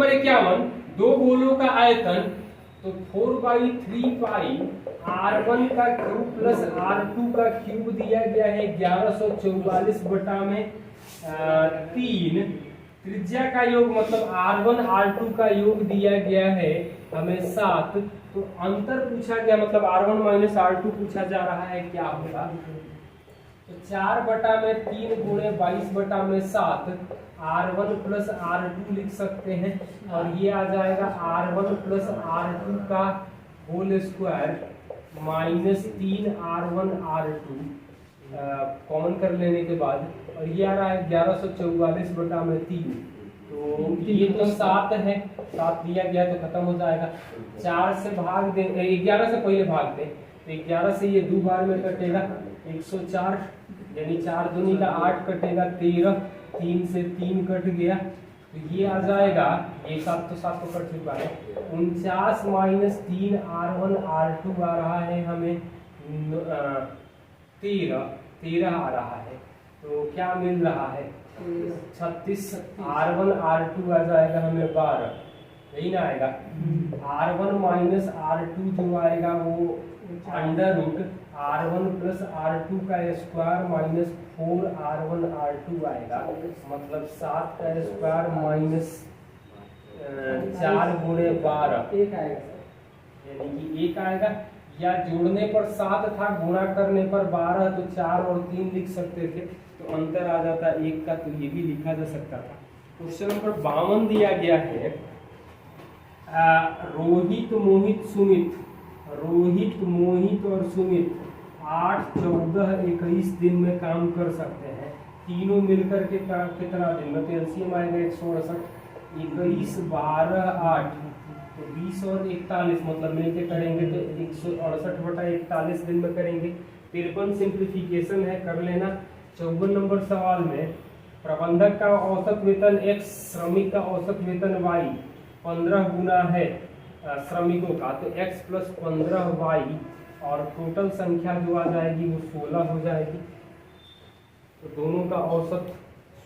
Number 51, दो गोलों का आयतन, तो 4/3 पाई R1 का क्यूब प्लस R2 का क्यूब दिया गया है 1144 बटा में 3। त्रिज्या का योग मतलब R1 R2 का योग दिया गया है हमें 7। तो अंतर पूछा गया मतलब R1 माइनस R2 पूछा जा रहा है, क्या होगा? तो 4 बटा में 3 गुणे 22 बटा में 7 R1 प्लस R2 लिख सकते हैं, और ये आ जाएगा R1 प्लस R2 का whole square minus 3 R1 R2 common कर लेने के बाद, और ये आ रहा है 1144 बटा में 3। तो ये तो 7 है, 7 दिया गया तो खत्म हो जाएगा। 4 से भाग दे, 11 से पहले भाग दे, तो 11 से ये 2 बार में कटेगा 104, यानी 4 दूनी का 8 कटेगा 13, 3 से 3 कट गया, तो ये आ जाएगा, ये 7 तो 7 को कट चुका है, 49 माइनस 3 R1 R2 आ रहा है हमें 13 आ रहा है। तो क्या मिल रहा है? 36। R1 R2 आ जाएगा हमें 12, यही ना आएगा। R1 माइनस R2 जो आएगा वो under root R1 plus R2 का स्क्वायर माइनस 4 R1 R2 आएगा, मतलब 7 का स्क्वायर माइनस 4 गुणे 12 1 आएगा, यानी कि 1 आएगा। या जोड़ने पर 7 था, गुणा करने पर 12, तो 4 और 3 लिख सकते थे, तो अंतर आ जाता 1 का, तो ये भी लिखा जा सकता था। क्वेश्चन नंबर 52 दिया गया है, रोहित मोहित सुमित, रोहित मोहित और सुमित 8, 14, 21 दिन में काम कर सकते हैं। तीनों मिलकर के कितना दिन में? तो एलसीएम आएगा 168, 21, 12, 8, तो 20 और 41, मतलब मिलके करेंगे तो 168 बटा 41 दिन में करेंगे। 53 सिंप्लीफिकेशन है, कर लेना। 54 नंबर सवाल में प्रबंधक का औसत वेतन x, श्रमिक का औसत वेतन y 15 गुना है श्रमिकों का, तो x प्लस 15y, और टोटल संख्या जो आ जाएगी वो 16 हो जाएगी। तो दोनों का औसत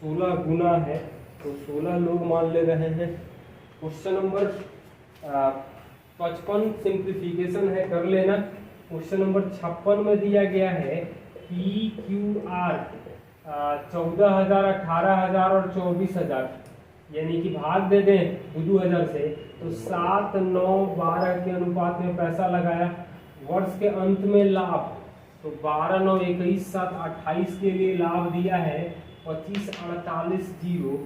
16 गुना है, तो 16 लोग मान ले रहे हैं। क्वेश्चन नंबर 55 सिंप्लीफिकेशन है, कर लेना। क्वेश्चन नंबर 56 में दिया गया है PQR 14,000, 18,000 और 24,000, यानी कि भाग दे दें 2,000 से, तो 7, 9, 12 के अनुपात में पैसा लगाया। वर्ष के अंत में लाभ, तो 12, 9, 21, 7, 28 के लिए लाभ दिया है 25, 48, 0।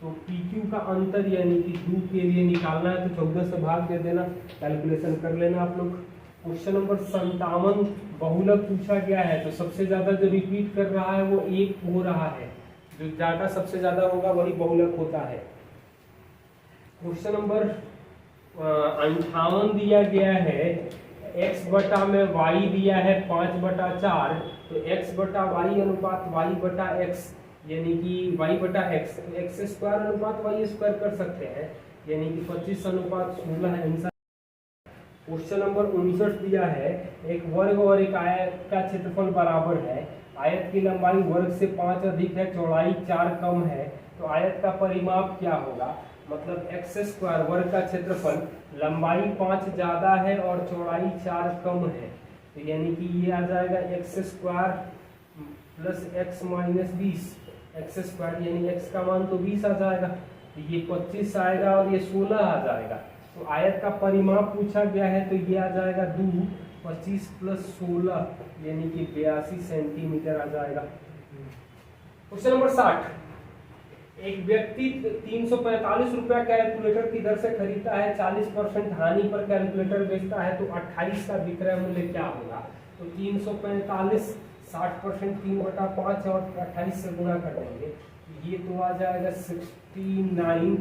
तो PQ का अंतर यानी कि 2 के लिए निकालना है, तो 14 से भाग दे देना, कैलकुलेशन कर लेना आप लोग। क्वेश्चन नंबर 57 बहुलक पूछा गया है, तो सबसे ज्यादा जो रिपीट कर रहा है वो 1 हो रहा है, जो डाटा सबसे ज्यादा होगा वही बहुलक होता है। क्वेश्चन नंबर 58 दिया गया है, x बटा में y दिया है 5/4, तो x बटा y अनुपात y बटा x, यानी कि y बटा x, तो x स्क्वायर अनुपात y स्क्वायर कर सकते हैं, यानी कि 25 अनुपात 16 है आंसर। क्वेश्चन नंबर 59 दिया है, एक वर्ग और एक आयत का क्षेत्रफल बराबर है, आयत की लंबाई वर्ग से 5 अधिक है, चौड़ाई 4 कम है, तो आयत का परिमाप क्या होगा? मतलब एक्स स्क्वायर वर्ग का क्षेत्रफल, लंबाई 5 ज्यादा है और चौड़ाई 4 कम है, तो यानी कि ये आ जाएगा x square plus x minus 20, x square यानी एक्स का मान तो 20 आ जाएगा, तो ये 25 आएगा और ये 16 आ जाएगा। तो आयत का परिमाप पूछा गया है, तो ये आ जाएगा 2, 25 प्लस 16 यानी कि 82 सेंटीमीटर आ जाएगा। क्वेश्चन नंबर 60, एक व्यक्ति 345 रुपया कैलकुलेटर की दर से खरीदता है, 40% हानि पर कैलकुलेटर बेचता है, तो 28 का विक्रय मूल्य क्या होगा? तो 345 60% 3/5 और 28 से गुणा कर देंगे, ये तो आ जाएगा 69,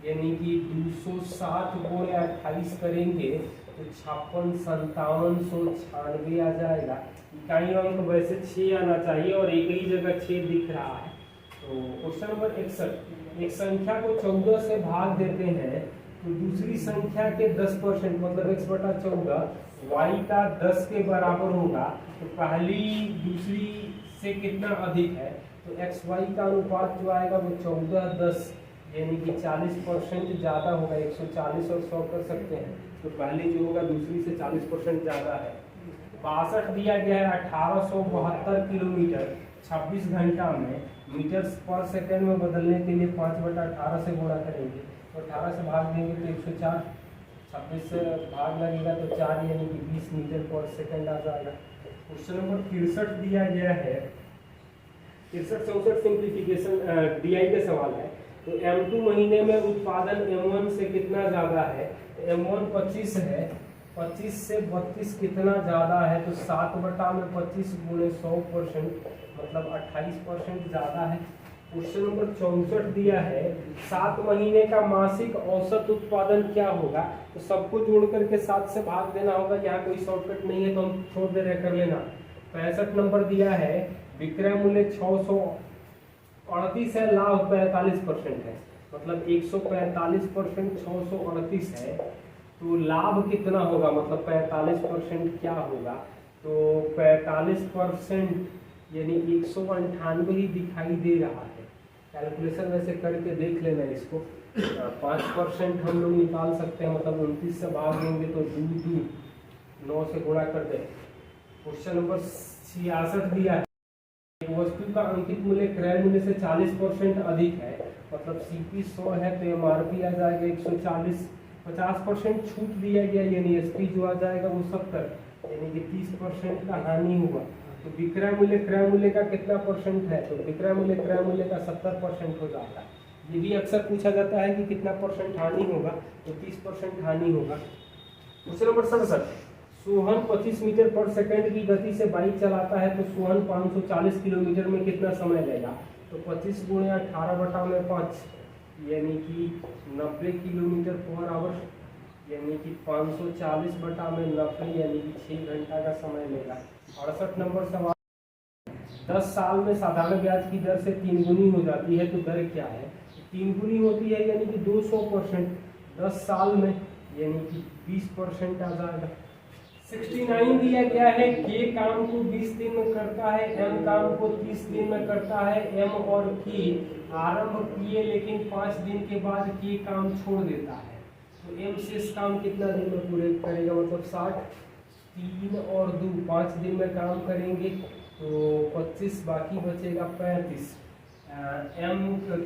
यानी कि 260 गुणे 28 करेंगे तो 56, 5796 आ जाएगा। इकाई अंक वैसे 6 आना चाहिए और एक ही जगह 6 दिख रहा है। तो क्वेश्चन नंबर 61, एक संख्या को 14 से भाग देते हैं, तो दूसरी संख्या के 10% मतलब x/14 y का 10 के बराबर होगा, तो पहली दूसरी से कितना अधिक है? तो xy का अनुपात जो आएगा वो 14, 10, यानी कि 40% ज़्यादा होगा। 140 और 100 कर सकते हैं, तो पहले जो होगा दूसरी से 40% ज़्यादा है। 62 दिया गया है 1872 किलोमीटर 26 घंटा में मीटर्स पर सेकंड में बदलने के लिए 5/18 से गुणा करेंगे, तो 18 से भाग देंगे तो 104, 26 से भाग लगेगा तो 4 यानी कि 20 मीटर पर सेकंड आ जाएगा। क्वेश्चन नंबर 63 दिया गया है, 63-64 सिंप्लीफिकेशन DI का सवाल है। तो M2 महीने में उत्पादन M1 से कितना ज़्यादा है? M1 25 है, 25 से 32 कितना ज़्यादा है? तो 7/25 गुणे 100% मतलब 28% ज़्यादा है। क्वेश्चन नंबर 64 दिया है, 7 महीने का मासिक औसत उत्पादन क्या होगा? तो सबको जोड़ करके 7 से भाग देना होगा। यहाँ कोई शॉर्टकट नहीं है तो हम छोड़ दे रहे, कर लेना। 65 नंबर दिया है, विक्रय मूल्य 638 है, लाभ 45% है, मतलब 145% 638 है, तो लाभ कितना होगा? मतलब 45% क्या होगा? तो 45% यानी 198 ही दिखाई दे रहा है। कैलकुलेशन वैसे करके देख लेना इसको। 5% हम लोग निकाल सकते हैं, मतलब 29 से भाग देंगे तो 2 9 से गुणा कर दे। क्वेश्चन नंबर 66 दिया है, वस्तु का अंकित मूल्य क्रय मूल्य से 40% अधिक है, मतलब CP 100 है तो MRP आ जाएगा 140, 50% छूट दिया गया यानी SP जो आ जाएगा वो 70, यानी कि 30% का हानि हुआ। तो विक्रय मूल्य क्रय मूल्य का कितना परसेंट है? तो विक्रय मूल्य क्रय मूल्य का 70% हो जाता है। ये भी अक्सर पूछा जाता है कि कितना परसेंट हानि होगा, तो 30% हानि होगा। क्वेश्चन नंबर 67, सोहन 25 मीटर पर सेकंड की गति से बाइक चलाता है, तो सोहन 540 किलोमीटर में कितना समय लेगा? तो 25 गुणे 18/5 यानी कि 90 किलोमीटर पर आवर, यानी कि 540/90 यानी कि 6 घंटा का समय लेगा। 68 नंबर सवाल, 10 साल में साधारण ब्याज की दर से 3 गुनी हो जाती है, तो दर क्या है? 3 गुनी होती है यानी कि 200%, 10 साल में यानी कि 20% आ जाएगा। 69 दिया गया है, K काम को 20 दिन में करता है, M काम को 30 दिन में करता है। M और K आरंभ किए लेकिन 5 दिन के बाद K काम छोड़ देता है, तो M शेष काम कितना दिन में पूरे करेगा? मतलब 60, 3 और 2 5 दिन में काम करेंगे तो 25, बाकी बचेगा 35। M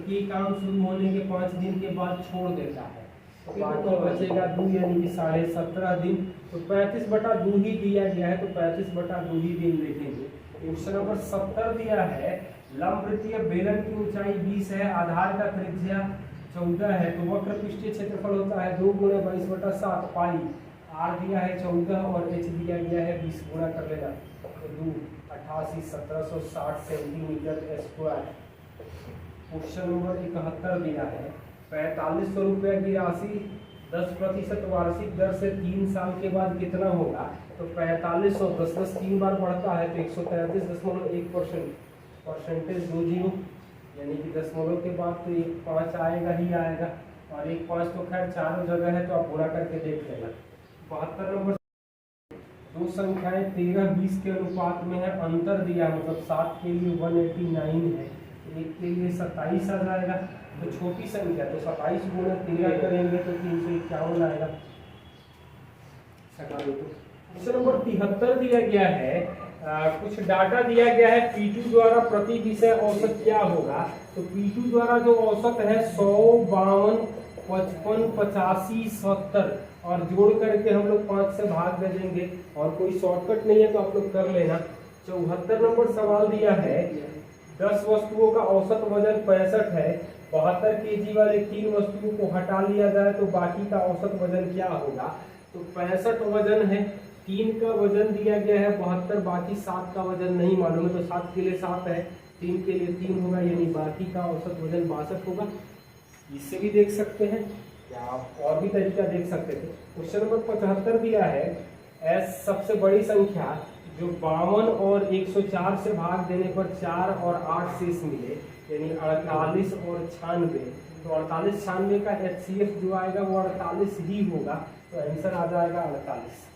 K काम शुरू होने के 5 दिन के बाद छोड़ देता है, बाकी बचेगा 2 यानी कि 17.5 दिन, तो 35/2 ही दिया गया है, तो 35/2 ही दिन लिखेंगे। क्वेश्चन नंबर 70 दिया है, लंबवृत्तीय बेलन की ऊंचाई 20 है, आधार का त्रिज्या 14 है, तो वक्र पृष्ठीय क्षेत्रफल होता है 2 × 22/7 पाई। R दिया है 14 और H दिया गया है 20, गुणा कर लेना, तो 2 88 1760 सेंटीमीटर स्क्वायर। क्वेश्चन नंबर 71 दिया है, 4500 रुपये की राशि 10% वार्षिक दर से 3 साल के बाद कितना होगा? तो 4500 10 3 बार बढ़ता है तो 133.1%, परसेंटेज 20 यानी कि दशमलव के बाद तो 1 5 आएगा ही आएगा, और 1 5 तो खैर चारों जगह है तो आप गुणा करके देख लेना। 72 नंबर, दो संख्याएं 13 20 के अनुपात में है, अंतर दिया मतलब 7 के लिए 189 है, एक के लिए 27 आ जाएगा, तो छोटी संख्या तो 27 गुणा 13 करेंगे तो 351 आएगा। क्वेश्चन नंबर 73 दिया गया है, कुछ डाटा दिया गया है, P2 द्वारा प्रति विषय औसत क्या होगा? तो P2 द्वारा जो औसत है 100 52 55 85 70, और जोड़ करके हम लोग 5 से भाग दे देंगे, और कोई शॉर्टकट नहीं है तो आप लोग कर लेना। 74 नंबर सवाल दिया है, 10 वस्तुओं का औसत वजन 65 है, 72 kg वाले 3 वस्तुओं को हटा लिया जाए तो बाकी का औसत वजन क्या होगा? तो 65 वजन है, 3 का वजन दिया गया है 72, बाकी 7 का वजन नहीं मालूम है, तो 7 के लिए 7 है, 3 के लिए 3 होगा, यानी बाकी का औसत वजन 62 होगा। इससे भी देख सकते हैं या आप और भी तरीका देख सकते थे। क्वेश्चन नंबर 75 दिया है, S सबसे बड़ी संख्या जो 52 और 104 से भाग देने पर 4 और 8 शेष मिले, यानी 48 और 96, तो 48 96 का HCF जो आएगा वो 48 ही होगा, तो आंसर आ जाएगा 48।